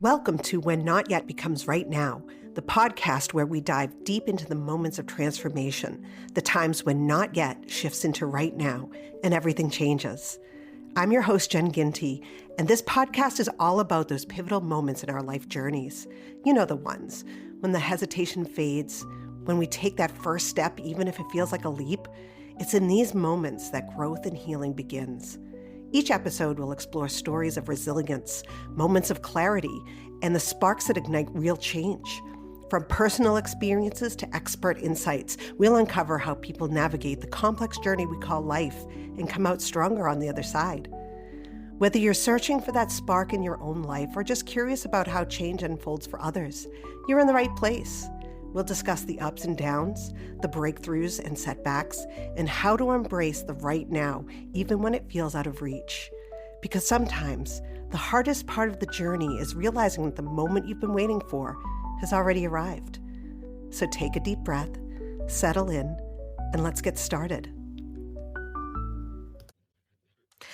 Welcome to When Not Yet Becomes Right Now, the podcast where we dive deep into the moments of transformation, the times when not yet shifts into right now, and everything changes. I'm your host, Jen Ginty, and this podcast is all about those pivotal moments in our life journeys. You know the ones, when the hesitation fades, when we take that first step, even if it feels like a leap. It's in these moments that growth and healing begins. Each episode will explore stories of resilience, moments of clarity, and the sparks that ignite real change. From personal experiences to expert insights, we'll uncover how people navigate the complex journey we call life and come out stronger on the other side. Whether you're searching for that spark in your own life or just curious about how change unfolds for others, you're in the right place. We'll discuss the ups and downs, the breakthroughs and setbacks, and how to embrace the right now, even when it feels out of reach. Because sometimes the hardest part of the journey is realizing that the moment you've been waiting for has already arrived. So take a deep breath, settle in, and let's get started.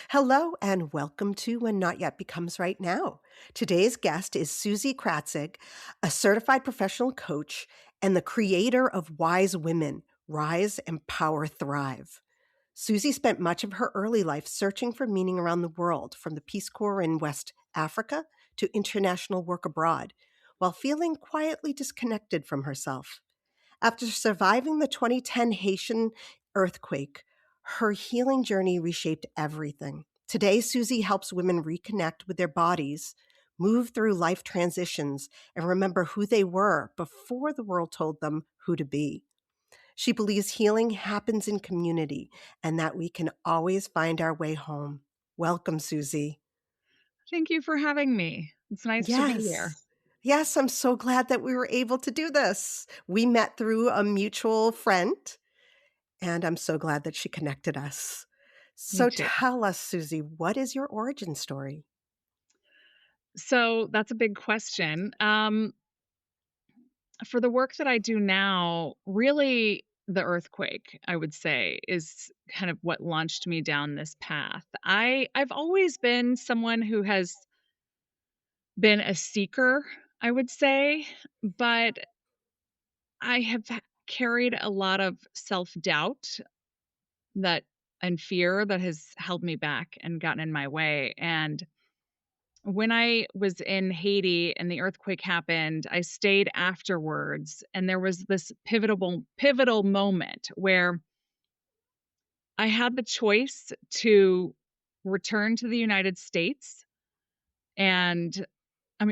Hello and welcome to When Not Yet Becomes Right Now. Today's guest is Suzy Kratzig, a certified professional coach and the creator of Wise Women, Rise, Empower, Thrive. Suzy spent much of her early life searching for meaning around the world, from the Peace Corps in West Africa to international work abroad, while feeling quietly disconnected from herself. After surviving the 2010 Haitian earthquake, her healing journey reshaped everything. Today, Suzy helps women reconnect with their bodies, move through life transitions, and remember who they were before the world told them who to be. She believes healing happens in community and that we can always find our way home. Welcome, Suzy. Thank you for having me. It's nice to be here. Yes, I'm so glad that we were able to do this. We met through a mutual friend, and I'm so glad that she connected us. Me So too. tell us, Suzy, what is your origin story? So that's a big question. For the work that I do now, really the earthquake, I would say, is kind of what launched me down this path. I've always been someone who has been a seeker, I would say, but I have carried a lot of self-doubt that and fear that has held me back and gotten in my way. And when I was in Haiti and the earthquake happened, I stayed afterwards, and there was this pivotal moment where I had the choice to return to the United States and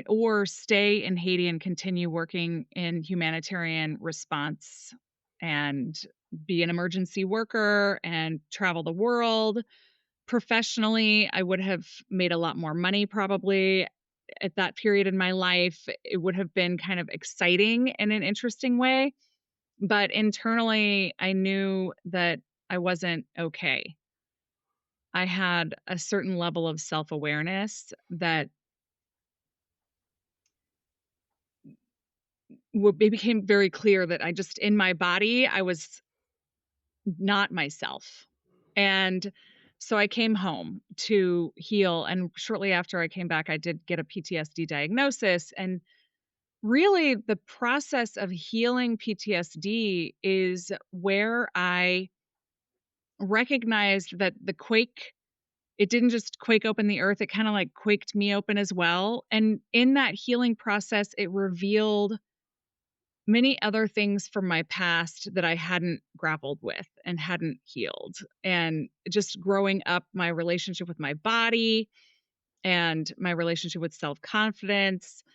or stay in Haiti and continue working in humanitarian response and be an emergency worker and travel the world. Professionally, I would have made a lot more money probably at that period in my life. It would have been kind of exciting in an interesting way, but internally, I knew that I wasn't okay. I had a certain level of self-awareness that it became very clear that I just in my body, I was not myself. And so I came home to heal. And shortly after I came back, I did get a PTSD diagnosis. And really, the process of healing PTSD is where I recognized that the quake, it didn't just quake open the earth, it kind of like quaked me open as well. And in that healing process, it revealed many other things from my past that I hadn't grappled with and hadn't healed. And just growing up, my relationship with my body and my relationship with self confidence.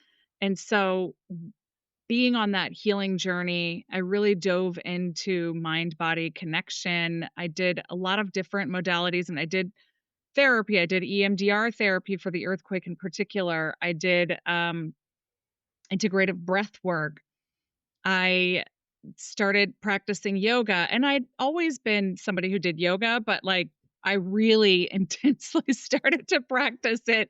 And so, being on that healing journey, I really dove into mind body connection. I did a lot of different modalities and I did therapy. I did EMDR therapy for the earthquake in particular. I did integrative breath work. I started practicing yoga, and I'd always been somebody who did yoga, but like I really intensely started to practice it.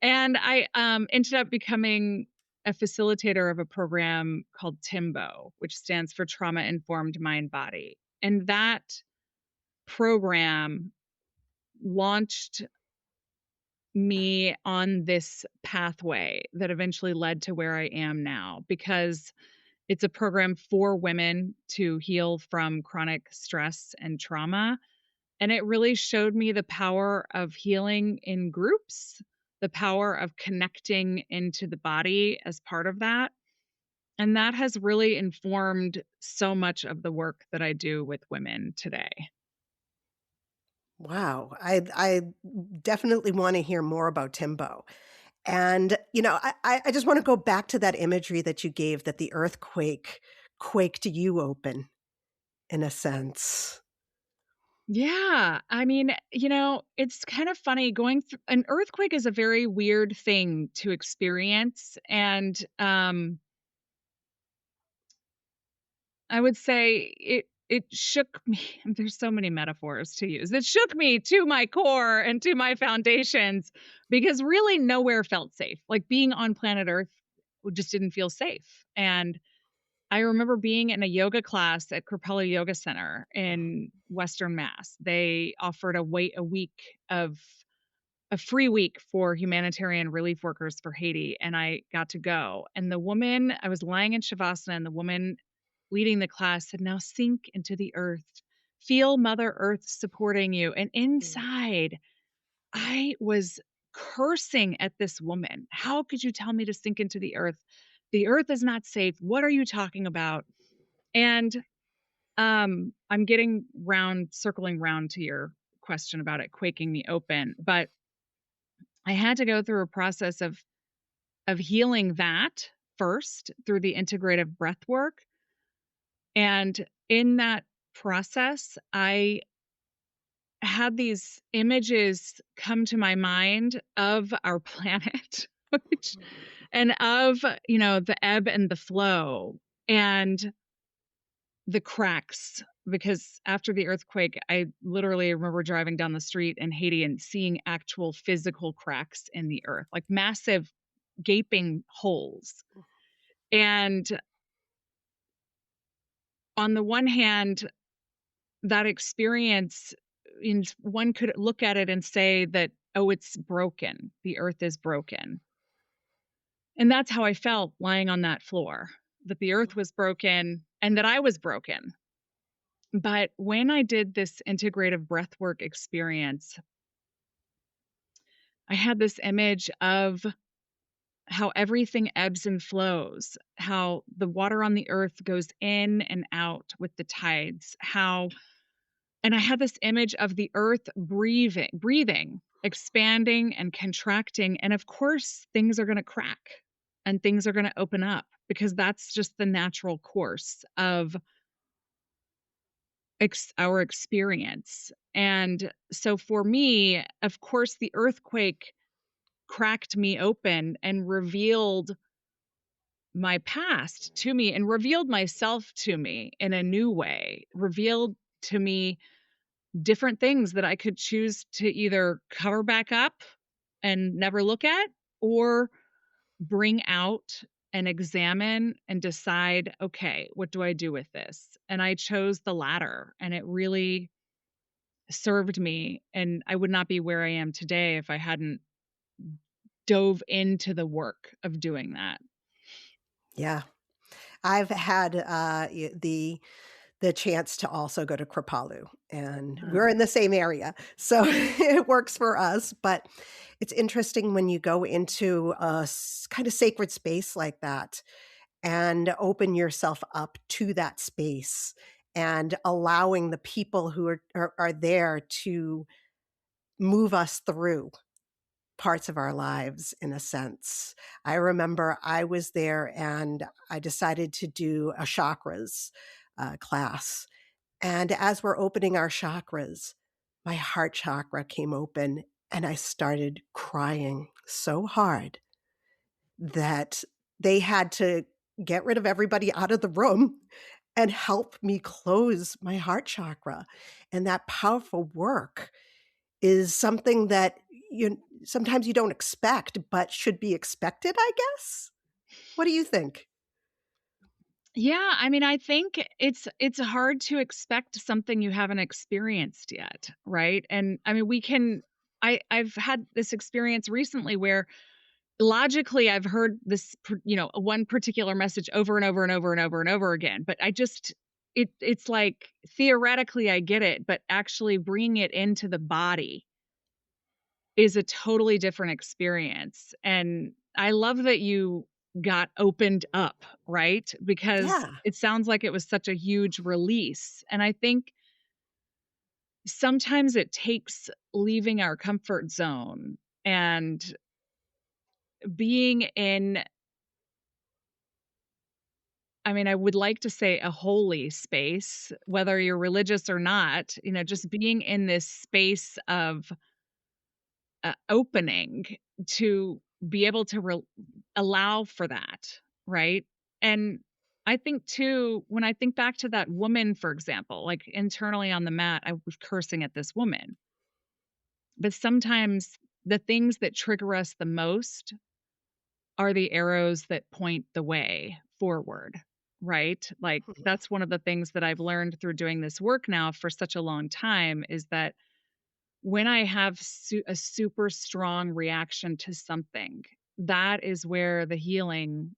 And I ended up becoming a facilitator of a program called TIMBo, which stands for Trauma Informed Mind Body. And that program launched me on this pathway that eventually led to where I am now, because it's a program for women to heal from chronic stress and trauma. And it really showed me the power of healing in groups, the power of connecting into the body as part of that. And that has really informed so much of the work that I do with women today. Wow. I definitely want to hear more about TIMBo. And, I just want to go back to that imagery that you gave that the earthquake quaked you open in a sense. Yeah. I mean, it's kind of funny going through an earthquake is a very weird thing to experience. And I would say it shook me. There's so many metaphors to use. It shook me to my core and to my foundations because really nowhere felt safe. Like being on planet Earth just didn't feel safe. And I remember being in a yoga class at Kripalu Yoga Center in Western Mass. They offered a free week for humanitarian relief workers for Haiti, and I got to go. And I was lying in Shavasana, and the woman leading the class said, "Now sink into the earth. Feel Mother Earth supporting you." And Mm. inside, I was cursing at this woman. How could you tell me to sink into the earth? The earth is not safe. What are you talking about? And I'm circling round to your question about it quaking me open, but I had to go through a process of healing that first through the integrative breath work. And in that process, I had these images come to my mind of our planet, which and of, the ebb and the flow and the cracks. Because after the earthquake, I literally remember driving down the street in Haiti and seeing actual physical cracks in the earth, like massive gaping holes. And on the one hand, that experience, one could look at it and say that, oh, it's broken. The earth is broken. And that's how I felt lying on that floor, that the earth was broken and that I was broken. But when I did this integrative breathwork experience, I had this image of how everything ebbs and flows, how the water on the earth goes in and out with the tides, and I had this image of the earth breathing, expanding and contracting. And of course, things are going to crack and things are going to open up because that's just the natural course of our experience. And so for me, of course, the earthquake cracked me open and revealed my past to me and revealed myself to me in a new way, revealed to me different things that I could choose to either cover back up and never look at or bring out and examine and decide, okay, what do I do with this? And I chose the latter, and it really served me. And I would not be where I am today if I hadn't dove into the work of doing that. Yeah. I've had the chance to also go to Kripalu, and we're in the same area, so it works for us. But it's interesting when you go into a kind of sacred space like that and open yourself up to that space and allowing the people who are there to move us through parts of our lives in a sense. I remember I was there and I decided to do a chakras class. And as we're opening our chakras, my heart chakra came open and I started crying so hard that they had to get rid of everybody out of the room and help me close my heart chakra. And that powerful work is something that sometimes you don't expect, but should be expected, I guess. What do you think? Yeah, I mean, I think it's hard to expect something you haven't experienced yet, right? And I mean, I've had this experience recently where logically I've heard this one particular message over and over and over and over and over again, but it's like theoretically I get it, but actually bringing it into the body is a totally different experience. And I love that you got opened up, right? Because Yeah. it sounds like it was such a huge release. And I think sometimes it takes leaving our comfort zone and being in, I mean, I would like to say a holy space, whether you're religious or not, just being in this space of opening to be able to allow for that, right? And I think too, when I think back to that woman, for example, like internally on the mat, I was cursing at this woman. But sometimes the things that trigger us the most are the arrows that point the way forward, right? Like that's one of the things that I've learned through doing this work now for such a long time is that when I have a super strong reaction to something, that is where the healing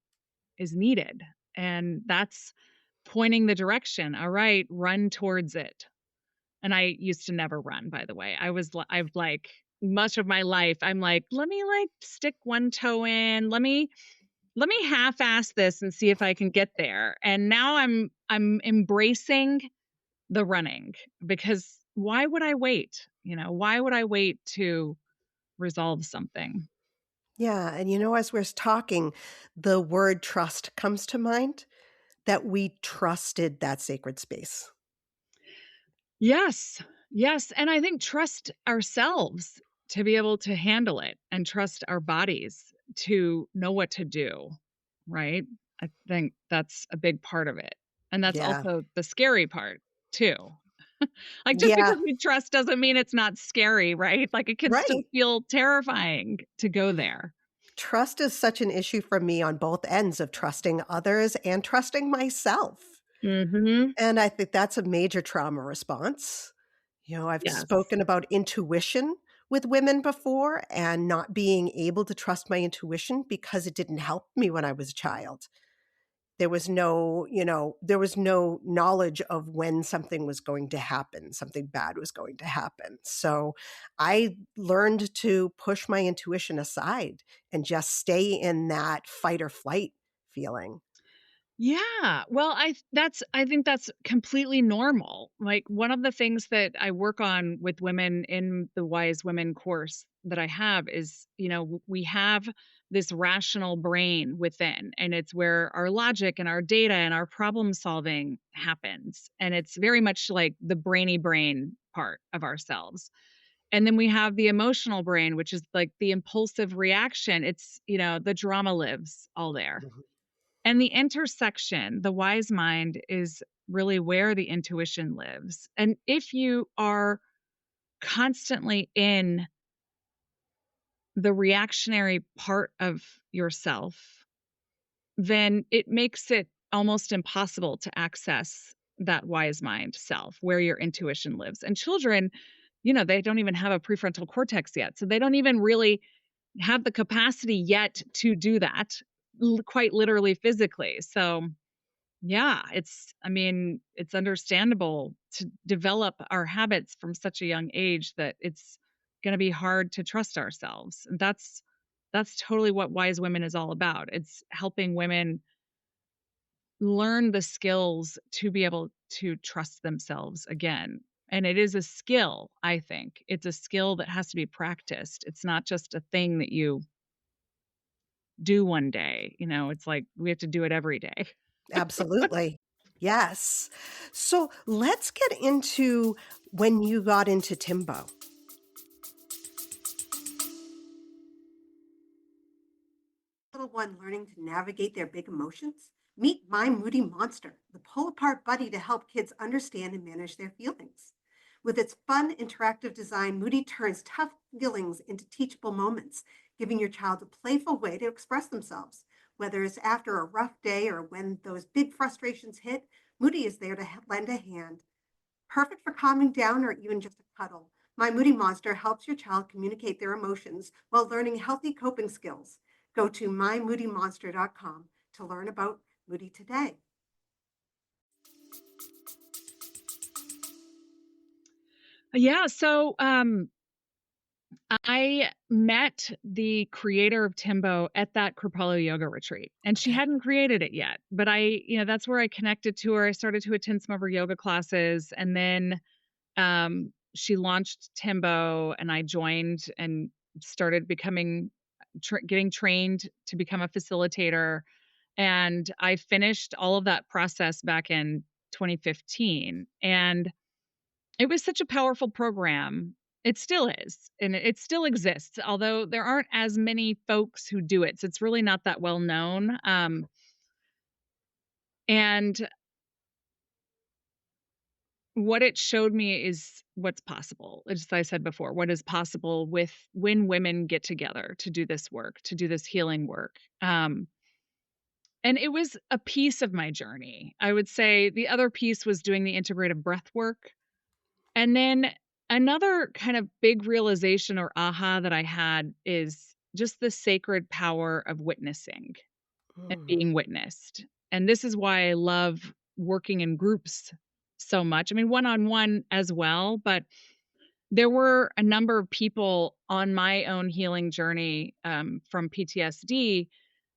is needed. And that's pointing the direction. All right, run towards it. And I used to never run, by the way. I've like much of my life, I'm like, let me like stick one toe in. Let me half-ass this and see if I can get there. And now I'm embracing the running because why would I wait? Why would I wait to resolve something? Yeah. And as we're talking, the word trust comes to mind, that we trusted that sacred space. Yes. Yes, and I think trust ourselves to be able to handle it and trust our bodies to know what to do, right? I think that's a big part of it. And that's Yeah. also the scary part too. Like, just Yeah. because we trust doesn't mean it's not scary, right? Like, it can still Right. feel terrifying to go there. Trust is such an issue for me on both ends of trusting others and trusting myself. Mhm. And I think that's a major trauma response. I've Yes. spoken about intuition with women before and not being able to trust my intuition because it didn't help me when I was a child. There was no knowledge of when something was going to happen, something bad was going to happen. So I learned to push my intuition aside and just stay in that fight or flight feeling. Yeah. Well, I think that's completely normal. Like one of the things that I work on with women in the Wise Women course that I have is, we have this rational brain within, and it's where our logic and our data and our problem solving happens. And it's very much like the brainy brain part of ourselves. And then we have the emotional brain, which is like the impulsive reaction. It's, the drama lives all there. Mhm. And the intersection, the wise mind, is really where the intuition lives. And if you are constantly in the reactionary part of yourself, then it makes it almost impossible to access that wise mind self where your intuition lives. And children, they don't even have a prefrontal cortex yet. So they don't even really have the capacity yet to do that, quite literally physically. So yeah, I mean, it's understandable to develop our habits from such a young age that it's going to be hard to trust ourselves. And that's totally what Wise Women is all about. It's helping women learn the skills to be able to trust themselves again. And it is a skill, I think. It's a skill that has to be practiced. It's not just a thing that you do one day. It's like we have to do it every day. Absolutely. Yes. So let's get into when you got into TIMBo. Little one learning to navigate their big emotions? Meet My Moody Monster, the pull apart buddy to help kids understand and manage their feelings. With its fun, interactive design, Moody turns tough feelings into teachable moments, giving your child a playful way to express themselves. Whether it's after a rough day or when those big frustrations hit, Moody is there to lend a hand. Perfect for calming down or even just a cuddle. My Moody Monster helps your child communicate their emotions while learning healthy coping skills. Go to mymoodymonster.com to learn about Moody today. Yeah, so I met the creator of TIMBo at that Kripalu yoga retreat, and she Okay. hadn't created it yet. But that's where I connected to her. I started to attend some of her yoga classes, and then she launched TIMBo, and I joined and started becoming getting trained to become a facilitator. And I finished all of that process back in 2015, and it was such a powerful program. It still is, and it still exists, although there aren't as many folks who do it, so it's really not that well known, and what it showed me is what's possible. As I said before, what is possible with when women get together to do this work, to do this healing work, and it was a piece of my journey. I would say the other piece was doing the integrative breath work. And then another kind of big realization or aha that I had is just the sacred power of witnessing and Mm. being witnessed. And this is why I love working in groups so much. I mean, one on one as well, but there were a number of people on my own healing journey from PTSD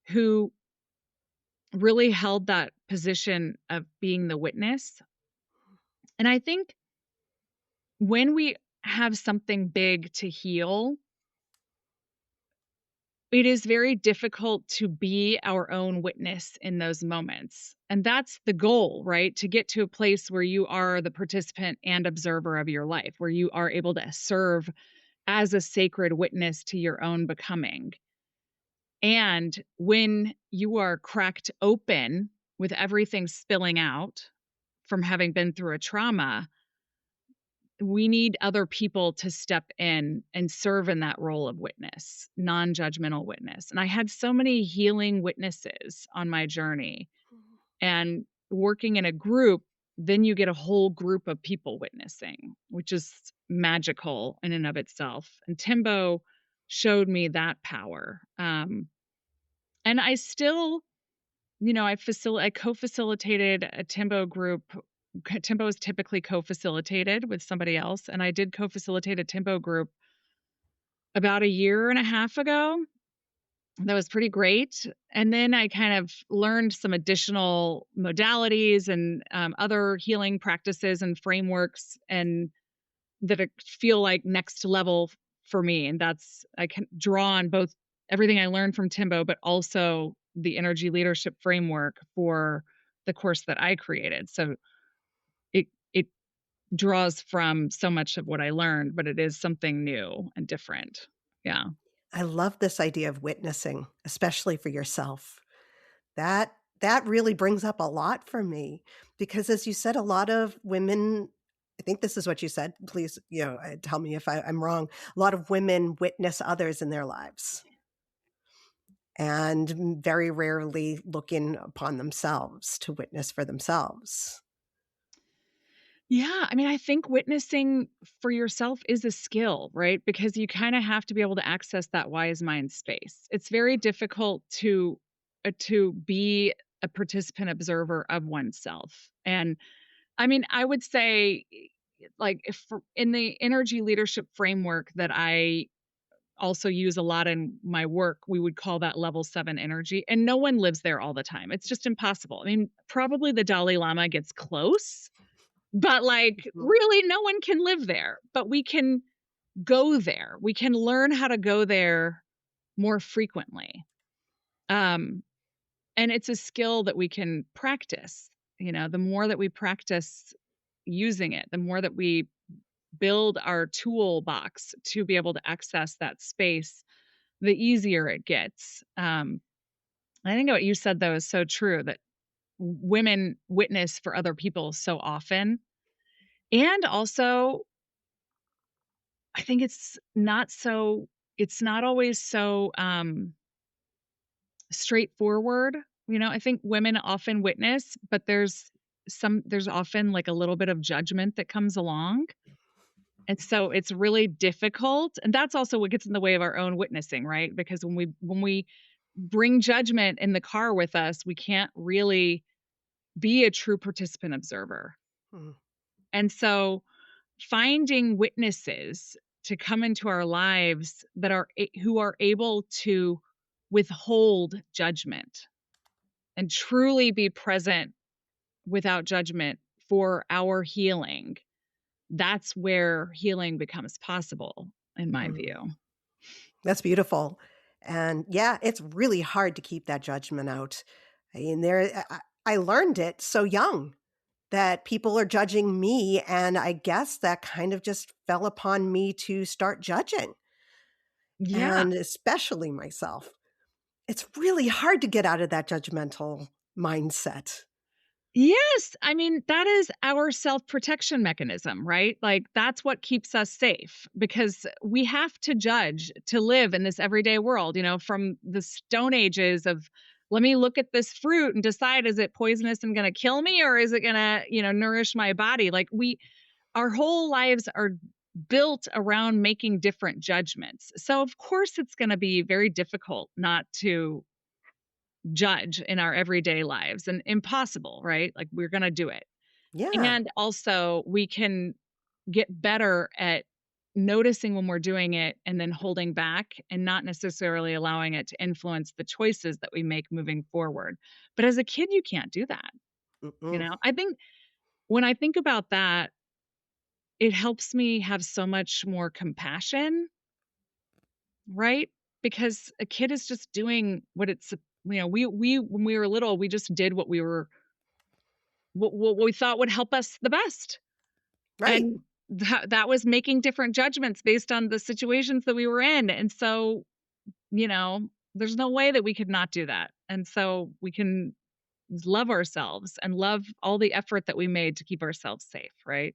who really held that position of being the witness. And I think when we have something big to heal, it is very difficult to be our own witness in those moments. And that's the goal, right? To get to a place where you are the participant and observer of your life, where you are able to serve as a sacred witness to your own becoming. And when you are cracked open with everything spilling out from having been through a trauma, we need other people to step in and serve in that role of witness, non-judgmental witness. And I had so many healing witnesses on my journey. And working in a group, then you get a whole group of people witnessing, which is magical in and of itself. And TIMBo showed me that power. And I still, I co-facilitated a TIMBo group. TIMBo is typically co-facilitated with somebody else, and I did co-facilitate a TIMBo group about a year and a half ago. That was pretty great. And then I kind of learned some additional modalities and other healing practices and frameworks, and that feel like next level for me. And that's I can draw on both everything I learned from TIMBo, but also the energy leadership framework for the course that I created. So it draws from so much of what I learned, but it is something new and different. Yeah. I love this idea of witnessing, especially for yourself. That really brings up a lot for me because as you said, a lot of women, I think this is what you said, please, tell me if I'm wrong. A lot of women witness others in their lives and very rarely look in upon themselves to witness for themselves. Yeah, I mean, I think witnessing for yourself is a skill, right? Because you kind of have to be able to access that wise mind space. It's very difficult to be a participant observer of oneself. And I mean, I would say like if in the energy leadership framework that I also use a lot in my work, we would call that level 7 energy. And no one lives there all the time. It's just impossible. I mean, probably the Dalai Lama gets close, but, like, Mhm. really no one can live there, but we can go there. We can learn how to go there more frequently. Um, and it's a skill that we can practice. The more that we practice using it, the more that we build our toolbox to be able to access that space, the easier it gets. I think what you said, though, is so true that women witness for other people so often. And also, I think it's not always so, straightforward. I think women often witness, but there's often, like, a little bit of judgment that comes along. And so it's really difficult, and that's also what gets in the way of our own witnessing, right? Because when we bring judgment in the car with us, we can't really be a true participant observer. Mm, And so finding witnesses to come into our lives that who are able to withhold judgment and truly be present without judgment for our healing, that's where healing becomes possible, in my mhm. view. That's beautiful. And yeah, it's really hard to keep that judgment out. I mean, I learned it so young that people are judging me. And I guess that kind of just fell upon me to start judging, Yeah. and especially myself. It's really hard to get out of that judgmental mindset. Yes. I mean, that is our self protection mechanism, right? Like, that's what keeps us safe because we have to judge to live in this everyday world, from the stone ages of, let me look at this fruit and decide, is it poisonous and going to kill me, or is it going to, nourish my body? Like, our whole lives are built around making different judgments. So, of course, it's going to be very difficult not to judge in our everyday lives and impossible, right? Like, we're going to do it. Yeah. And also, we can get better at noticing when we're doing it and then holding back and not necessarily allowing it to influence the choices that we make moving forward. But as a kid, you can't do that. Mm-mm. I think when I think about that, it helps me have so much more compassion, right? Because a kid is just doing what we when we were little, we just did what we thought would help us the best. Right. And that was making different judgments based on the situations that we were in. And so, there's no way that we could not do that. And so we can love ourselves and love all the effort that we made to keep ourselves safe, right?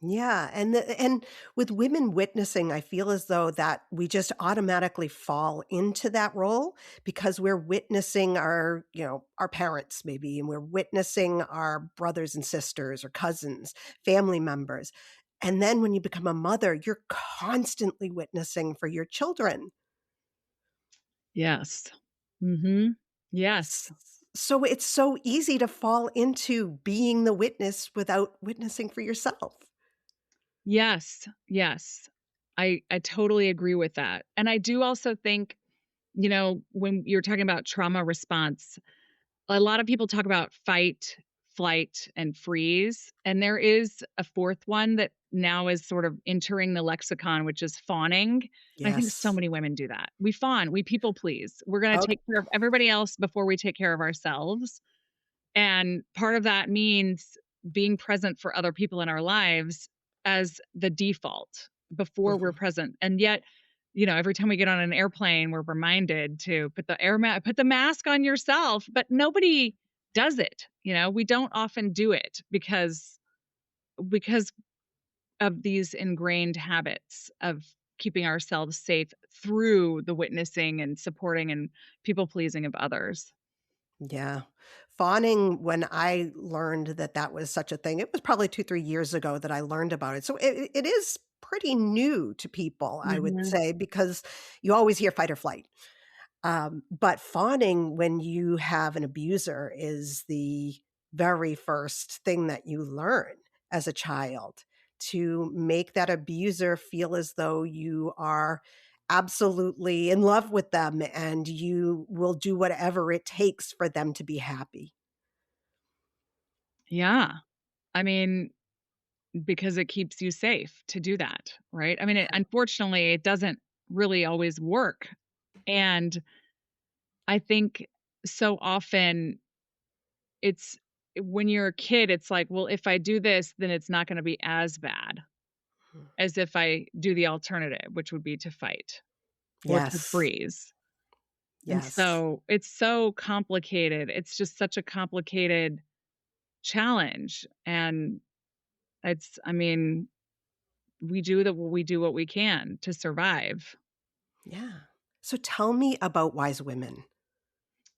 Yeah, and with women witnessing, I feel as though that we just automatically fall into that role because we're witnessing our parents maybe, and we're witnessing our brothers and sisters or cousins, family members. And then when you become a mother, you're constantly witnessing for your children. Yes. Mhm. Yes. S- So it's so easy to fall into being the witness without witnessing for yourself. Yes. Yes. I totally agree with that. And I do also think, when you're talking about trauma response, a lot of people talk about fight, flight, and freeze, and there is a fourth one that now is sort of entering the lexicon, which is fawning. And I think so Yes. many women do that. We fawn, we people please. We're gonna Okay. take care of everybody else before we take care of ourselves. And part of that means being present for other people in our lives as the default before we're Mhm. present. And yet, every time we get on an airplane, we're reminded to put the mask on yourself, but nobody does it. We don't often do it because of these ingrained habits of keeping ourselves safe through the witnessing and supporting and people pleasing of others. Yeah. Fawning, when I learned that that was such a thing, it was probably 2, 3 years ago that I learned about it. So it is pretty new to people, I would Mhm. say, because you always hear fight or flight. But fawning when you have an abuser is the very first thing that you learn as a child, to make that abuser feel as though you are absolutely in love with them and you will do whatever it takes for them to be happy. Yeah. I mean, because it keeps you safe to do that, right? I mean, unfortunately, it doesn't really always work. And I think so often it's when you're a kid, it's like, well, if I do this, then it's not going to be as bad Mhm. as if I do the alternative, which would be to fight or to Yes. freeze. And Yes. so it's so complicated. It's just such a complicated challenge. And I mean, we do what we can to survive. Yeah. So tell me about wise women.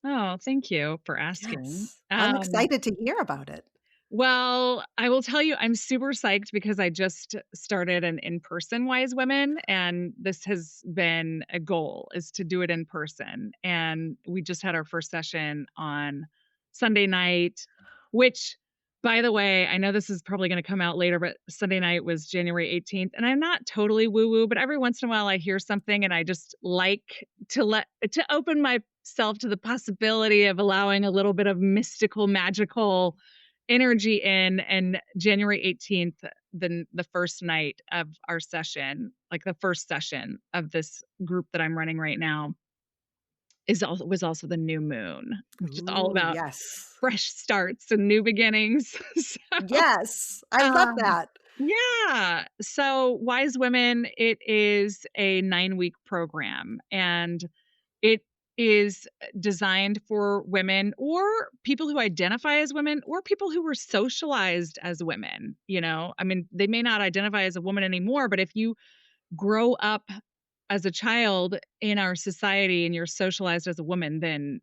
Oh, thank you for asking. Yes. I'm excited to hear about it. Well, I will tell you, I'm super psyched because I just started an in-person Wise Women, and this has been a goal is to do it in person. And we just had our first session on Sunday night, which, by the way, I know this is probably going to come out later, but Sunday night was January 18th. And I'm not totally woo-woo, but every once in a while I hear something and I just like to open myself to the possibility of allowing a little bit of mystical, magical energy in. And January 18th, the first night of our session, like the first session of this group that I'm running right now, was also the new moon, which is all Ooh, about yes. fresh starts and new beginnings. So, Yes, I love um, that. yeah. So Wise Women, it is a 9-week program, and it is designed for women or people who identify as women or people who were socialized as women, you know? I mean, they may not identify as a woman anymore, but if you grow up as a child in our society and you're socialized as a woman, then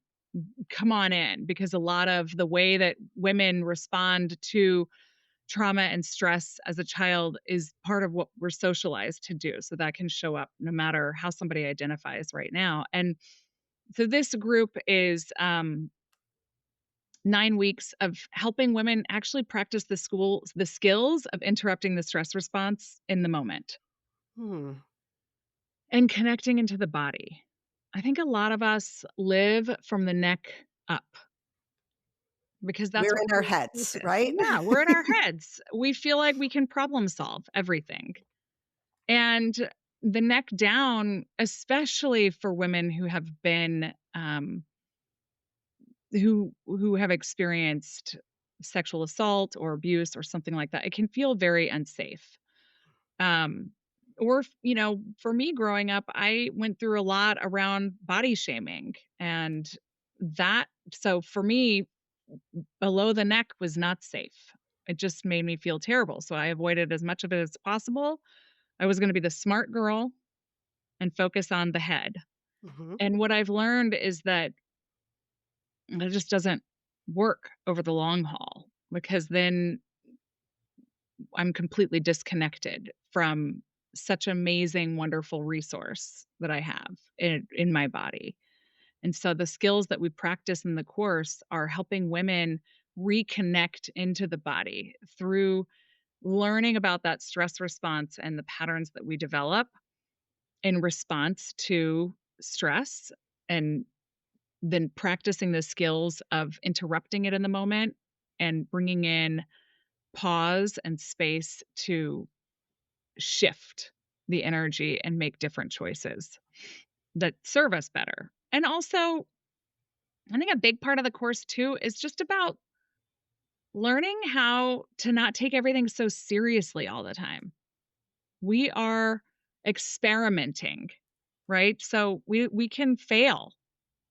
come on in, because a lot of the way that women respond to trauma and stress as a child is part of what we're socialized to do. So that can show up no matter how somebody identifies right now. And so this group is 9 weeks of helping women actually practice the skills of interrupting the stress response in the moment Hmm. and connecting into the body. I think a lot of us live from the neck up because that's We're what in our we're heads, focused. right? Yeah, we're in our heads. We feel like we can problem solve everything. And the neck down, especially for women who have been who have experienced sexual assault or abuse or something like that, it can feel very unsafe. Um, for me growing up, I went through a lot around body shaming, and that, so for me, below the neck was not safe. It just made me feel terrible. So I avoided as much of it as possible. I was going to be the smart girl and focus on the head. Mhm. And what I've learned is that it just doesn't work over the long haul, because then I'm completely disconnected from such amazing, wonderful resource that I have in my body. And so the skills that we practice in the course are helping women reconnect into the body through learning about that stress response and the patterns that we develop in response to stress, and then practicing the skills of interrupting it in the moment and bringing in pause and space to shift the energy and make different choices that serve us better. And also, I think a big part of the course too is just about learning how to not take everything so seriously all the time. We are experimenting, right? So we can fail.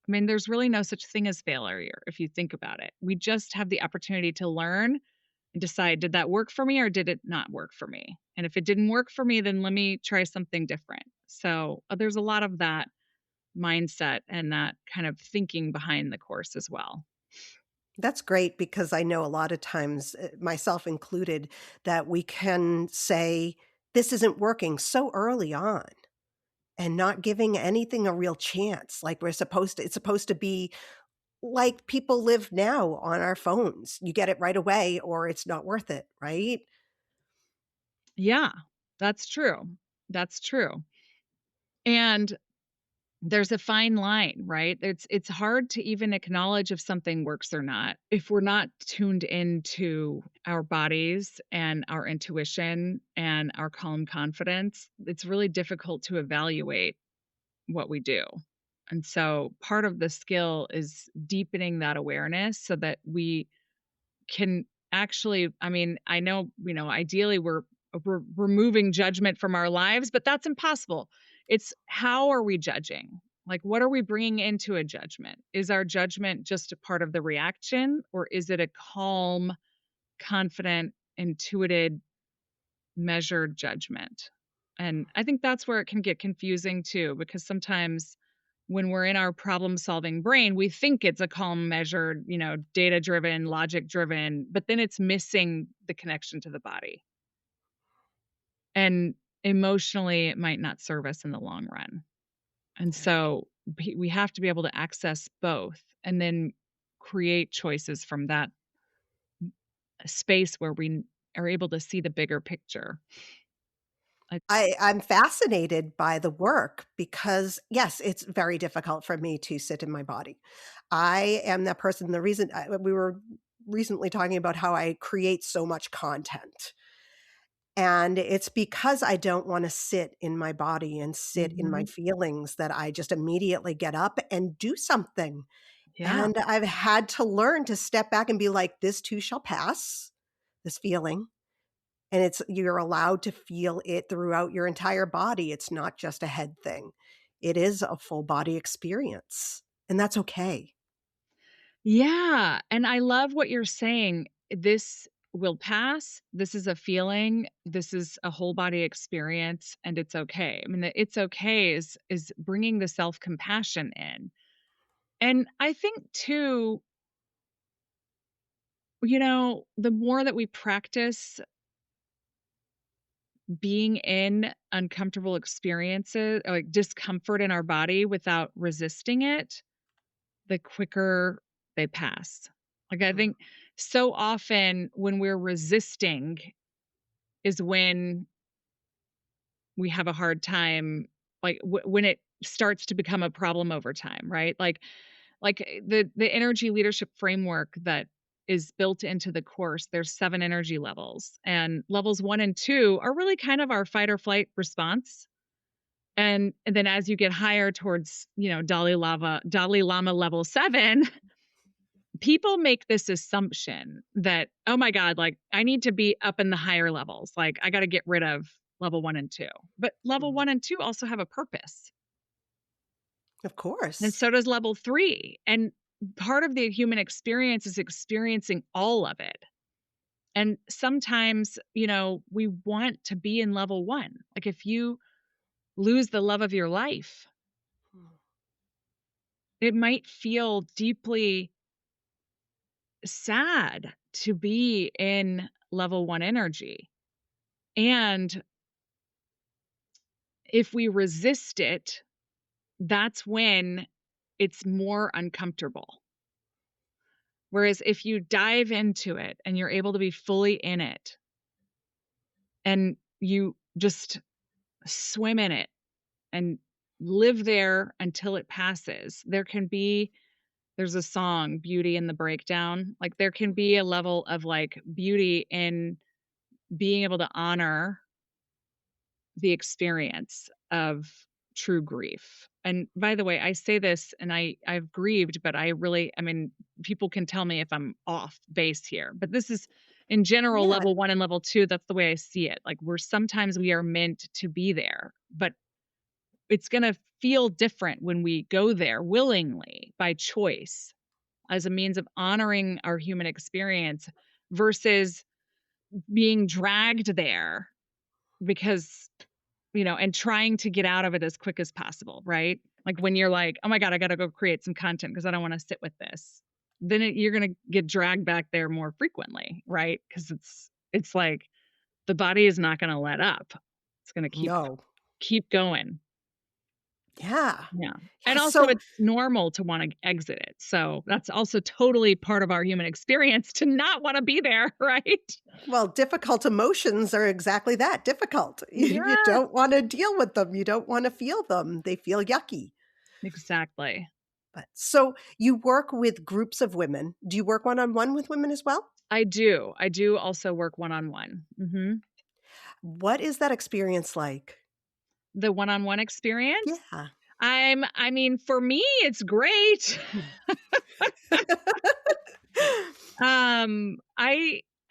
I mean, there's really no such thing as failure if you think about it. We just have the opportunity to learn and decide, did that work for me or did it not work for me? And if it didn't work for me, then let me try something different. So there's a lot of that mindset and that kind of thinking behind the course as well. That's great because I know a lot of times, myself included, that we can say, "This isn't working," so early on and not giving anything a real chance, like we're supposed to it's supposed to be like people live now on our phones. You get it right away or it's not worth it, right? Yeah, that's true. That's true. And there's a fine line, right? It's hard to even acknowledge if something works or not if we're not tuned into our bodies and our intuition and our calm confidence. It's really difficult to evaluate what we do. And so part of the skill is deepening that awareness so that we can actually, I mean, I know, ideally we're removing judgment from our lives, but that's impossible. It's how are we judging? Like, what are we bringing into a judgment? Is our judgment just a part of the reaction, or is it a calm, confident, intuitive, measured judgment? And I think that's where it can get confusing too, because sometimes when we're in our problem-solving brain, we think it's a calm, measured, data-driven, logic-driven, but then it's missing the connection to the body. And emotionally, it might not serve us in the long run. And so we have to be able to access both and then create choices from that space where we are able to see the bigger picture. I I'm fascinated by the work because, yes, it's very difficult for me to sit in my body. I am that person. The reason we were recently talking about how I create so much content. And it's because I don't want to sit in my body and sit in my Mhm. feelings that I just immediately get up and do something. Yeah. And I've had to learn to step back and be like, this too shall pass, this feeling. And you're allowed to feel it throughout your entire body. It's not just a head thing. It is a full body experience. And that's okay. Yeah, and I love what you're saying. This will pass. This is a feeling. This is a whole body experience, and it's okay. I mean, the it's okay is bringing the self-compassion in. And I think too, the more that we practice being in uncomfortable experiences, or like discomfort in our body without resisting it, the quicker they pass. Like, I Mm. think so often when we're resisting is when we have a hard time, like, when it starts to become a problem over time, right? Like the energy leadership framework that is built into the course, there's 7 energy levels, and levels 1 and 2 are really kind of our fight or flight response. And then as you get higher towards, Dalai Lama level 7, people make this assumption that, oh my God, like I need to be up in the higher levels. Like I got to get rid of level 1 and 2. But level Mm. 1 and 2 also have a purpose. Of And course. so does level 3. And part of the human experience is experiencing all of it. And sometimes, we want to be in level 1. Like if you lose the love of your life, Mm. it might feel deeply sad to be in level 1 energy. And if we resist it, that's when it's more uncomfortable. Whereas if you dive into it and you're able to be fully in it and you just swim in it and live there until it passes, there's a song, Beauty in the Breakdown. Like there can be a level of like beauty in being able to honor the experience of true grief. And by the way, I say this and I've grieved, but I mean, people can tell me if I'm off base here. But this is in general Yeah. level 1 and level 2, that's the way I see it. Like sometimes we are meant to be there, but it's going to feel different when we go there willingly by choice as a means of honoring our human experience versus being dragged there because and trying to get out of it as quick as possible, right? Like when you're like, "Oh my god, I gotta go create some content because I don't wanna sit with this." Then you're gonna get dragged back there more frequently, right? Because it's like the body is not gonna let up. It's gonna No. keep going. Yeah. Yeah. Yeah. And also So, it's normal to wanna exit it. So that's also totally part of our human experience to not wanna be there, right? well, difficult emotions are exactly that, difficult. You Yeah. don't want to deal with them. You don't want to feel them. They feel yucky. Exactly. But so you work with groups of women. Do you work one on one with women as well? I do. I do also work one-on-one. Mhm. What is that experience like? The one-on-one experience? Yeah. I mean, for me, it's great.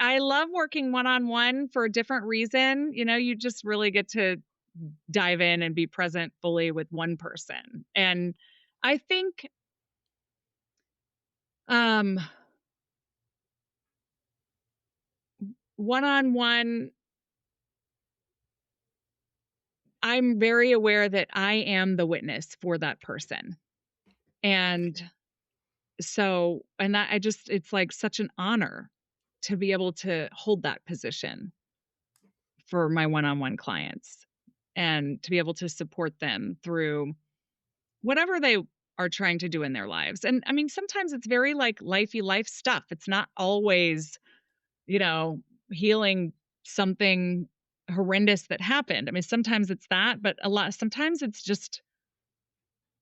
I love working one-on-one for a different reason. You just really get to dive in and be present fully with one person. And I think, um, one-on-one, I'm very aware that I am the witness for that person. And and that it's like such an honor to be able to hold that position for my one-on-one clients and to be able to support them through whatever they are trying to do in their lives. And I mean, sometimes it's very like lifey life stuff. It's not always, you know, healing something horrendous that happened. I mean, sometimes it's that, but sometimes it's just,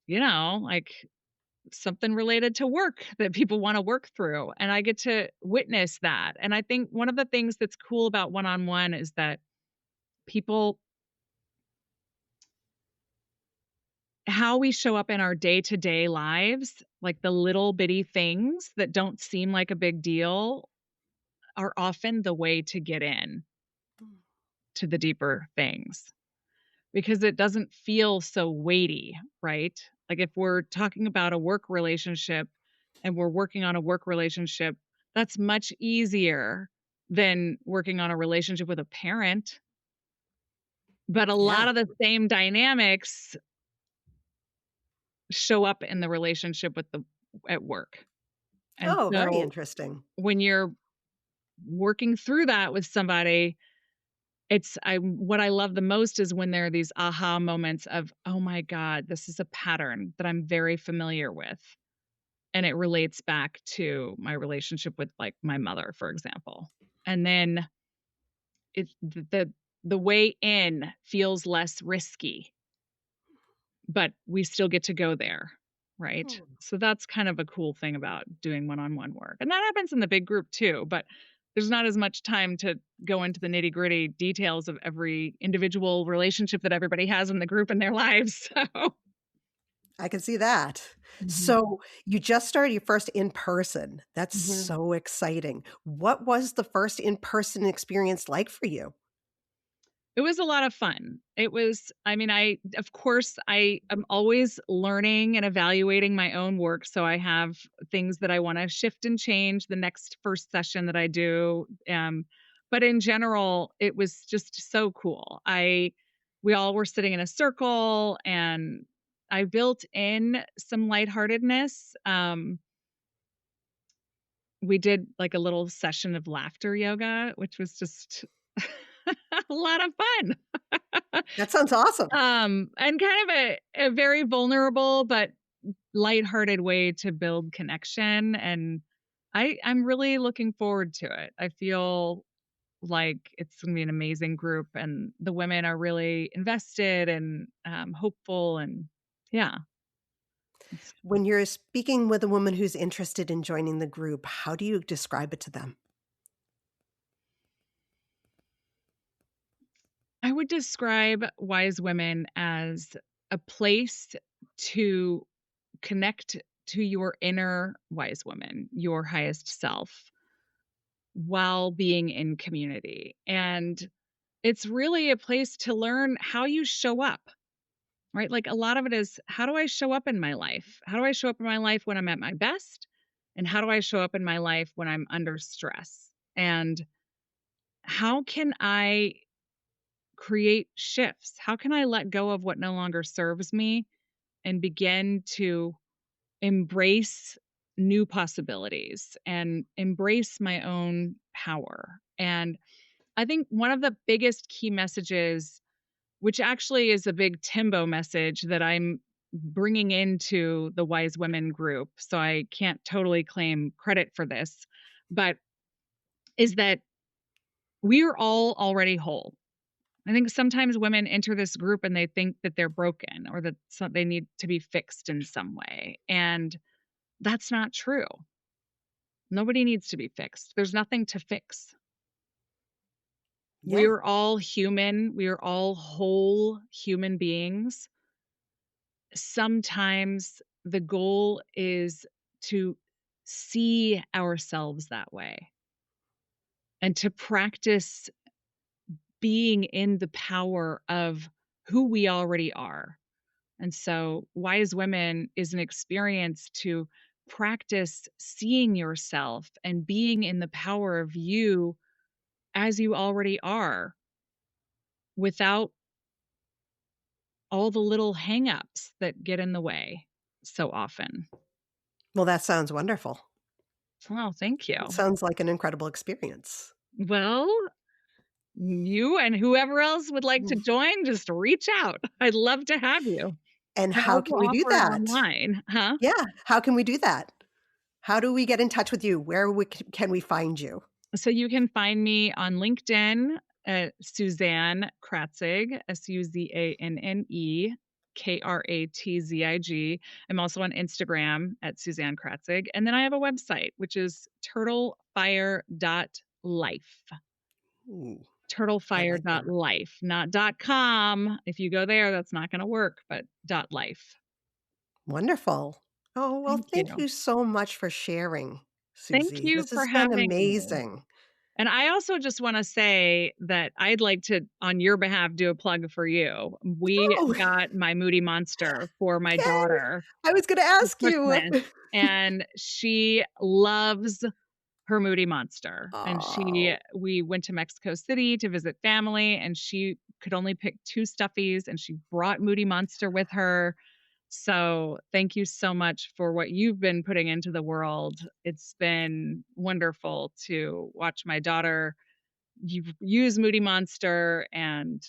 like something related to work that people want to work through. And I get to witness that. And I think one of the things that's cool about one on one is that people, how we show up in our day to day lives, like the little bitty things that don't seem like a big deal, are often the way to get in to the deeper things because it doesn't feel so weighty, right? Like if we're talking about a work relationship and we're working on a work relationship, that's much easier than working on a relationship with a parent. But a lot Yeah. of the same dynamics show up in the relationship at work. And Oh, very so interesting. when you're working through that with somebody, what I love the most is when there are these aha moments of, "Oh my god, this is a pattern that I'm very familiar with." And it relates back to my relationship with, like, my mother, for example. And then the way in feels less risky, but we still get to go there, right? Hmm. So that's kind of a cool thing about doing one-on-one work. And that happens in the big group too, but there's not as much time to go into the nitty-gritty details of every individual relationship that everybody has in the group in their lives. So I can see that. Mhm. So you just started your first in-person. That's Mhm. so exciting. What was the first in-person experience like for you? It was a lot of fun. I mean, of course, I am always learning and evaluating my own work. So I have things that I want to shift and change the next first session that I do. But in general, it was just so cool. We all were sitting in a circle and I built in some lightheartedness. We did like a little session of laughter yoga, which was just a lot of fun. That sounds awesome. And kind of a very vulnerable but lighthearted way to build connection, and I'm really looking forward to it. I feel like it's gonna be an amazing group, and the women are really invested and, hopeful, and yeah, it's When you're speaking with a woman who's interested in joining the group, how do you describe it to them? I would describe Wise Women as a place to connect to your inner wise woman, your highest self, while being in community. And it's really a place to learn how you show up, right? Like a lot of it is, how do I show up in my life? How do I show up in my life when I'm at my best? And how do I show up in my life when I'm under stress? And how can I create shifts? How can I let go of what no longer serves me and begin to embrace new possibilities and embrace my own power? And I think one of the biggest key messages, which actually is a big TIMBo message that I'm bringing into the Wise Women group, so I can't totally claim credit for this, but is that we are all already whole. I think sometimes women enter this group and they think that they're broken or that they need to be fixed in some way. And that's not true. Nobody needs to be fixed. There's nothing to fix. Yeah. We're all human. We are all whole human beings. Sometimes the goal is to see ourselves that way and to practice being in the power of who we already are. And so, Wise Women is an experience to practice seeing yourself and being in the power of you as you already are without all the little hangups that get in the way. so often. Well, that sounds wonderful. Well, thank you. It sounds like an incredible experience. Well, you and whoever else would like to Mm. join, just reach out. I'd love to have you. And I how also can we do offer it that? online, huh? Yeah, how can we do that? How do we get in touch with you? Where can we find you? So you can find me on LinkedIn at Suzanne Kratzig, SUZANNE KRATZIG. I'm also on Instagram at Suzanne Kratzig. And then I have a website, which is turtlefire.life. Ooh, I like that. Turtlefire.life, not .com. If you go there, that's not going to work, but .life. Wonderful. Oh, well, Thank thank you. you so much for sharing, Thank Suzy. you This for has been having me. amazing. And I also just wanna say that I'd like to, on your behalf, do a plug for you. We Oh, got my Moody Monster for my okay. daughter I was gonna for ask you. Christmas, and she loves her Moody Monster, and Oh, we went to Mexico City to visit family, and she could only pick 2 stuffies, and she brought Moody Monster with her. So, thank you so much for what you've been putting into the world. It's been wonderful to watch my daughter use Moody Monster, and,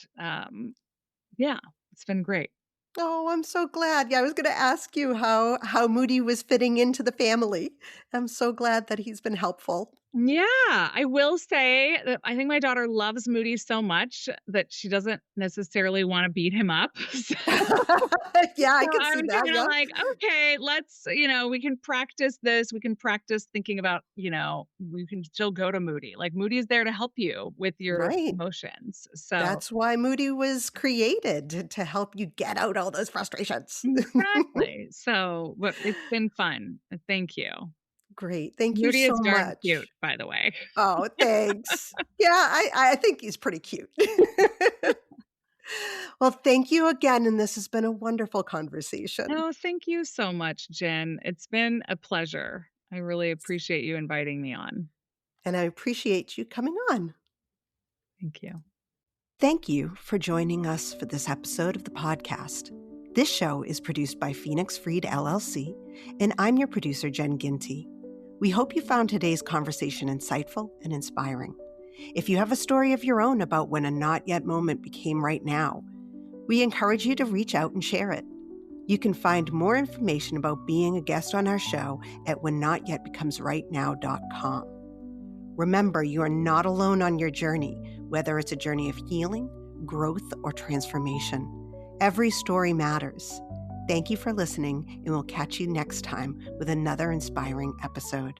yeah, it's been great. oh, I'm so glad. Yeah, I was gonna ask you how Moody was fitting into the family. I'm so glad that he's been helpful. Yeah, I will say that I think my daughter loves Moody so much that she doesn't necessarily wanna beat him up. Yeah, I So can see I'm that, kinda yeah. like, "Okay, let's, we can practice this, we can practice thinking about, we can still go to Moody." Like, Moody is there to help you with your Right. emotions. So That's why Moody was created to help you get out all those frustrations. exactly. So, but it's been fun. Thank you. Great. Thank you Moody so is darn cute, much. by the way. Oh, thanks. Yeah, I think he's pretty cute. Well, thank you again, and this has been a wonderful conversation, No, thank you so much, Jen. It's been a pleasure. I really appreciate you inviting me on. and I appreciate you coming on. Thank you. Thank you for joining us for this episode of the podcast. This show is produced by Phoenix Freed LLC, and I'm your producer, Jen Ginty. We hope you found today's conversation insightful and inspiring. If you have a story of your own about when a not yet moment became right now, we encourage you to reach out and share it. You can find more information about being a guest on our show at whennotYetBecomesRightNow.com. Remember, you are not alone on your journey, whether it's a journey of healing, growth, or transformation. Every story matters. Thank you for listening, and we'll catch you next time with another inspiring episode.